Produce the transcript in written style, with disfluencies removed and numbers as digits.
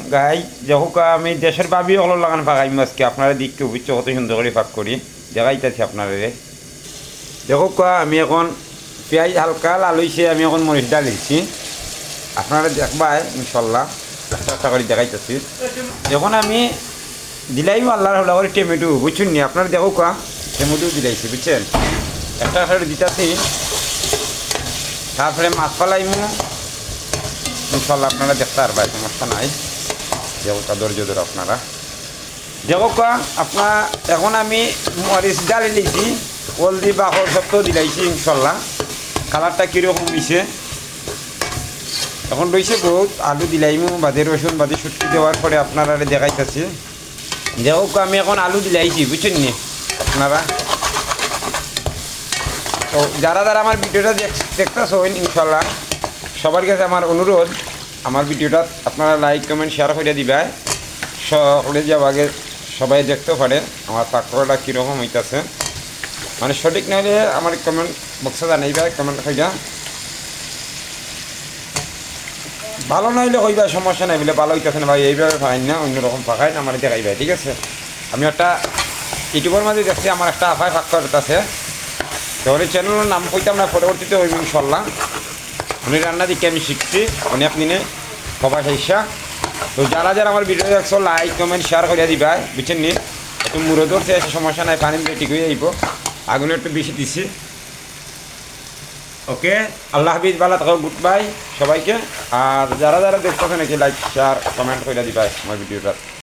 গাই দেখো আমি দেশের ভাবি হলো লাগান ফাঁকাই আজকে আপনারা দিককে বুঝছো কত সুন্দর করে ফাঁক করি দেখাইতেছি আপনারা দেখো আমি এখন পেঁয়াজ হালকা লালইছে আমি এখন মরিচ ডাল দিচ্ছি আপনারা দেখবাই ইনশাল্লাহ একটা করে দেখাইতেছি এখন আমি দিলাই আল্লাহর হলা করে টমেটো বুঝছেন নি আপনারা দেখো টমেটো দিলাইছি বুঝছেন একটা করে দিতেছি তারপরে মাছ পালাইমু ইনশাল্লাহ আপনারা দেখতে পারবেন সমস্যা নাই দেখো ধৈর্য ধরে আপনারা দেখো আপনার এখন আমি মরিচ ডালি দিয়েছি হলদি বাকর সব তো দিলাইছি ইনশাল্লাহ কালারটা কীরকম হয়েছে এখন রয়েছে বহুত আলু দিলাইমু বাদে রসুন বাদে সুটকি দেওয়ার পরে আপনারা দেখাইতেছি দেখো আমি এখন আলু দিলাইছি বুঝছেন নি আপনারা তো যারা যারা আমার ভিডিওটা দেখতেছেন ইনশাল্লাহ সবার কাছে আমার অনুরোধ আমার ভিডিওটা আপনারা লাইক কমেন্ট শেয়ার করে দিবে সকলে যাব আগে সবাই দেখতে পারে আমার পাকড়াটা কীরকম হইতেছে মানে সঠিক না হলে আমার কমেন্ট বক্সে জানাইবে কমেন্ট হইয়া ভালো না হইলে কইবা সমস্যা নাই বলে ভালো হইতেছে না ভাই এইভাবে ফাঁকাই না অন্যরকম ফাঁকাই না আমার দেখাইবে ঠিক আছে আমি একটা ইউটিউবের মাঝে দেখছি আমার একটা আফায় ফাঁক করতেছে তো ওই চ্যানেলের নাম কইতাম না পরবর্তীতে হইব ইনশাল্লাহ উনি রান্না দিকে আমি শিখছি উনি আপনি সবাই খাইসা তো যারা যারা আমার ভিডিও দেখছো লাইক কমেন্ট শেয়ার করে দিবা বুঝছেন নি একটু মুড়ো ধরতে এসে সমস্যা নাই পানি দিয়ে ঠিক হয়ে যাইব আগুনে একটু বেশি দিছি ওকে আল্লাহ হাফিজ ভালো থাকো গুড বাই সবাইকে আর যারা যারা দেখতেছে নাকি লাইক শেয়ার কমেন্ট করে দিবা আমার ভিডিওটা